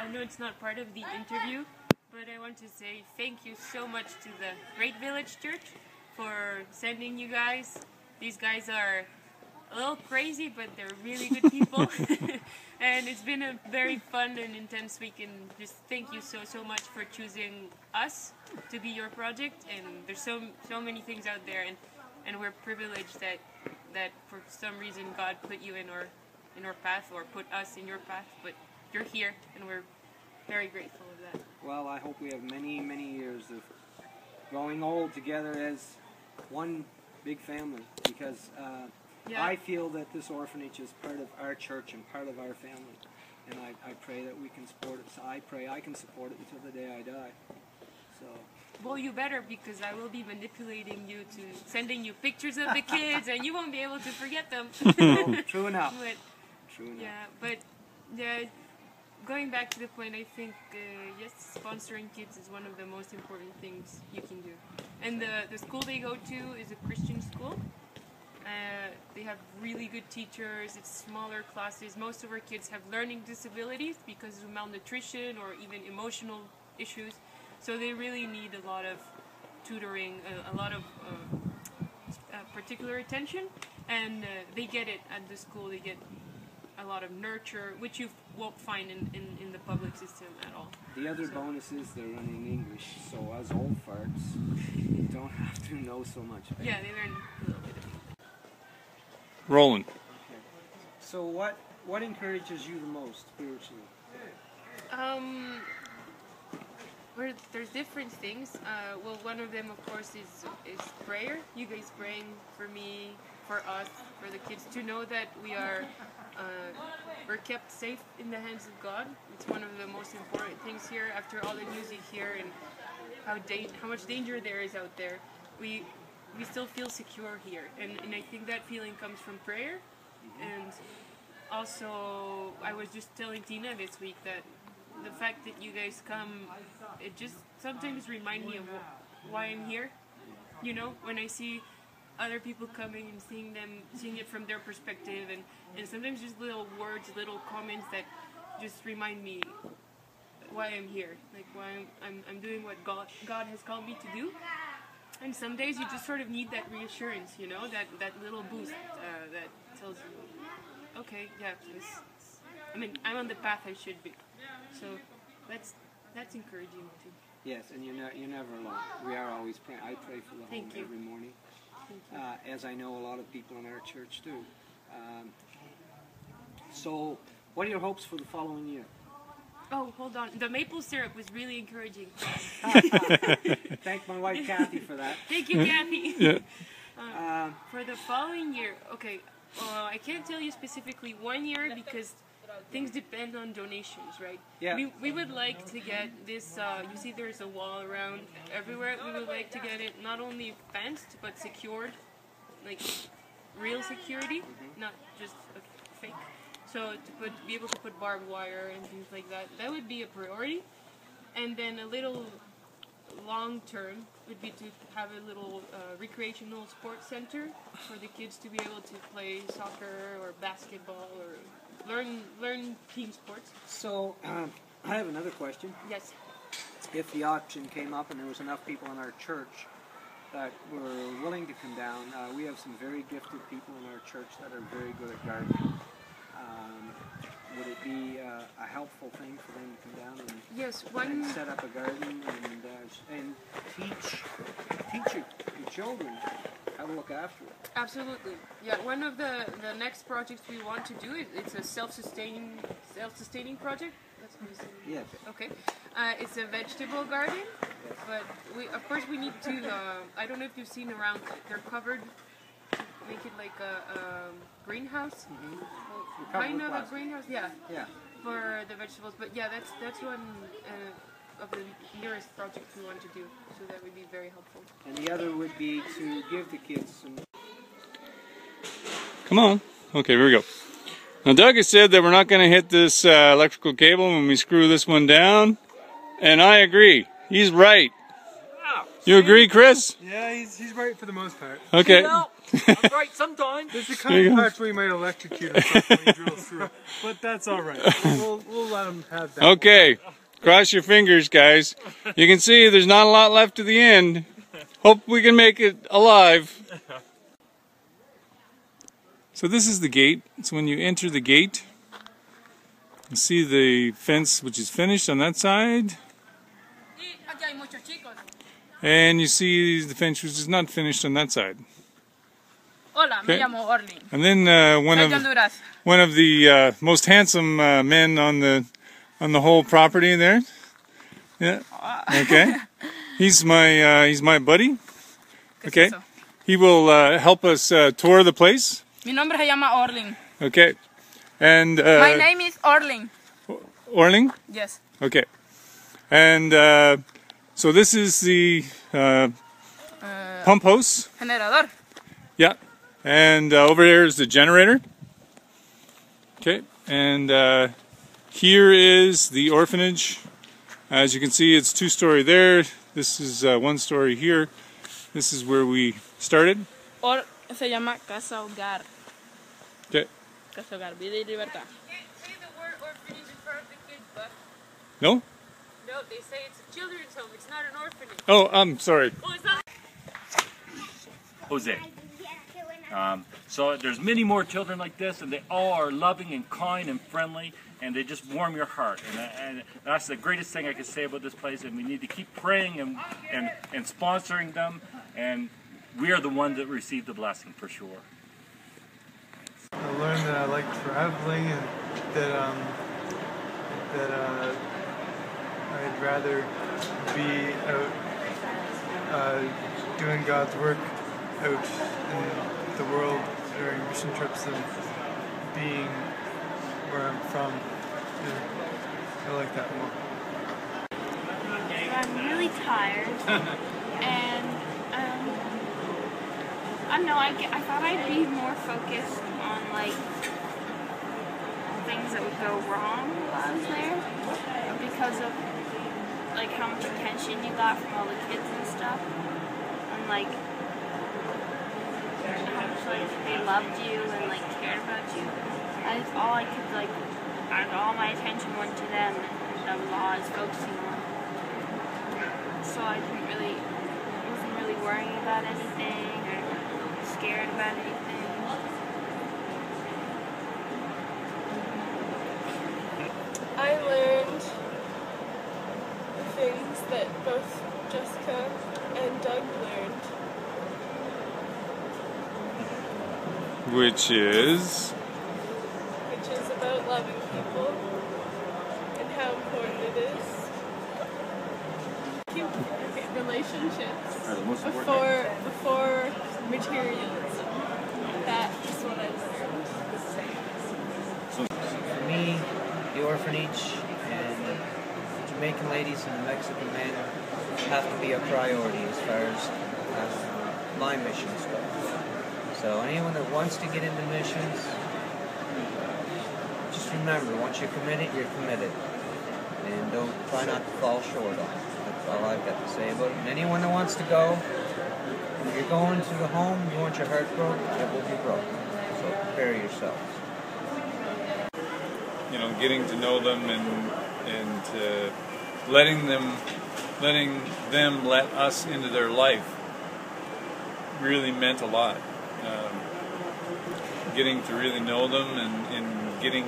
I know it's not part of the interview, but I want to say thank you so much to the Great Village Church for sending you guys. These guys are a little crazy, but they're really good people. And it's been a very fun and intense week, and just thank you so much for choosing us to be your project. And there's so many things out there, and we're privileged that for some reason God put you in our path, or put us in your path, but you're here, and we're very grateful of that. Well, I hope we have many years of growing old together as one big family, because I feel that this orphanage is part of our church and part of our family, and I pray that we can support it. So I pray I can support it until the day I die. So. Well, you better, because I will be manipulating you to sending you pictures of the kids, and you won't be able to forget them. Oh, true enough. True enough. Yeah, but going back to the point, I think yes, sponsoring kids is one of the most important things you can do. And the school they go to is a Christian school. They have really good teachers. It's smaller classes. Most of our kids have learning disabilities because of malnutrition or even emotional issues. So they really need a lot of tutoring, a lot of particular attention, and they get it at the school. They get a lot of nurture, which you won't find in the public system at all. The other bonus is they're learning English, so as old farts, you don't have to know so much. Right? Yeah, they learn a little bit of it. Roland. Okay. So what encourages you the most spiritually? There's different things. Well, one of them, of course, is prayer. You guys praying for me, for us, for the kids, to know that we're kept safe in the hands of God. It's one of the most important things here. After all the news you hear and how much danger there is out there, we still feel secure here, and I think that feeling comes from prayer. And also, I was just telling Tina this week that the fact that you guys come, it just sometimes reminds me of why I'm here. You know, when I see other people coming and seeing it from their perspective, and sometimes just little words, little comments that just remind me why I'm here, like why I'm doing what God has called me to do. And some days you just sort of need that reassurance, you know, that little boost that tells you, okay, yeah, I'm on the path I should be. So that's encouraging too. Yes, and you're never alone. We are always praying. I pray for the home every morning, as I know a lot of people in our church do. So, what are your hopes for the following year? Oh, hold on. The maple syrup was really encouraging. Thank my wife Kathy for that. Thank you, Kathy. Yeah. For the following year, okay, I can't tell you specifically 1 year because things depend on donations, right? Yeah. We would like to get this, you see there's a wall around everywhere. We would like to get it not only fenced, but secured, like real security, not just a fake. So to be able to put barbed wire and things like that, that would be a priority. And then a little long term would be to have a little recreational sports center for the kids to be able to play soccer or basketball or learn team sports. So I have another question. Yes. If the auction came up and there was enough people in our church that were willing to come down, we have some very gifted people in our church that are very good at gardening. Would it be a helpful thing for them to come down and set up a garden and teach your children how to look after it? Absolutely. Yeah, one of the next projects we want to do, it's a self-sustaining project. That's what you say. Yes. Okay. It's a vegetable garden, but of course we need to, I don't know if you've seen around, they're covered, make it like a greenhouse. Kind of a greenhouse, yeah. For the vegetables, but yeah, that's one of the nearest projects we want to do, so that would be very helpful. And the other would be to give the kids some. Come on. Okay, here we go. Now Doug has said that we're not going to hit this electrical cable when we screw this one down, and I agree. He's right. You agree, Chris? Yeah, he's right for the most part. Okay. I'm right sometimes. There's a couple parts where you might electrocute himself when he drills through, but that's all right. We'll let him have that. Okay, cross your fingers, guys. You can see there's not a lot left to the end. Hope we can make it alive. So this is the gate. So when you enter the gate, you see the fence, which is finished on that side. And you see the fence, which is not finished on that side. Hola, Okay. me llamo Orly. And then Honduras. one of the most handsome men on the whole property there. Yeah. Okay. He's my buddy. Okay. He will help us tour the place. Mi nombre se llama Orling. Okay. And My name is Orling. Orling. Yes. Okay. And so this is the pump house. Generador. Yeah. And over there is the generator. Okay. And here is the orphanage. As you can see, it's 2-story there. This is 1-story here. This is where we started. Or se llama Casa Hogar. Okay. Casa Hogar, Vida y Libertad. Say the word orphanage in front of the kids, but No? no, they say it's a children's home. It's not an orphanage. Oh, I'm sorry. Oh, it's not. Jose. So there's many more children like this, and they all are loving and kind and friendly, and they just warm your heart. And that's the greatest thing I can say about this place. And we need to keep praying and sponsoring them. And we are the ones that receive the blessing for sure. I learned that I like traveling and that I'd rather be out doing God's work out in the world during mission trips than being where I'm from. Yeah, I like that more. I'm really tired, and I don't know. I thought I'd be more focused on like things that would go wrong while I was there, because of like how much attention you got from all the kids and stuff, and like how much like they loved you and like cared about you. All my attention went to them, and that was all I was focusing on. So I wasn't really worrying about anything or scared about anything. I learned things that both Jessica and Doug learned. Which is About loving people and how important it is. Keep relationships before materialism. That is what I learned. For me, the orphanage and the Jamaican ladies and the Mexican men have to be a priority as far as my missions go. So anyone that wants to get into missions, just remember, once you're committed, you're committed. And try not to fall short on it. That's all I've got to say about it. And anyone that wants to go, when you're going to the home, you want your heart broke, it will be broken. So prepare yourselves. you know, getting to know them and letting them let us into their life really meant a lot. Getting to really know them and getting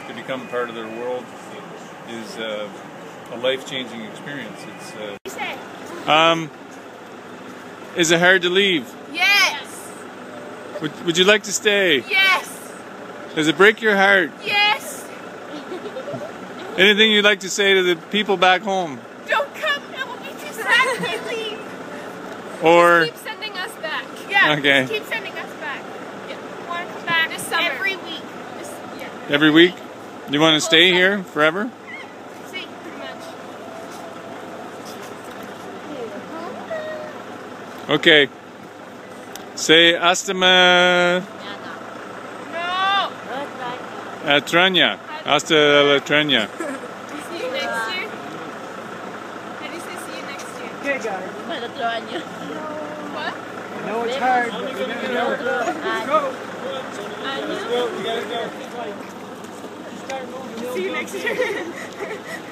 to become part of their world is a life-changing experience. Is it hard to leave? Yes! Would you like to stay? Yes! Does it break your heart? Yes! Anything you'd like to say to the people back home? Don't come! It will be too sad if you leave! Or Keep sending us back. Yeah, okay. keep sending us back. Yeah. We want to come back this summer. Every week. Every week? You want to stay here forever? See, pretty much. Okay. Say hasta No! Tranya. Hasta la Tranya. See you next year. How do you say see you next year? Okay, guys. What? know it's hard, but we gotta go. And you? See you next year.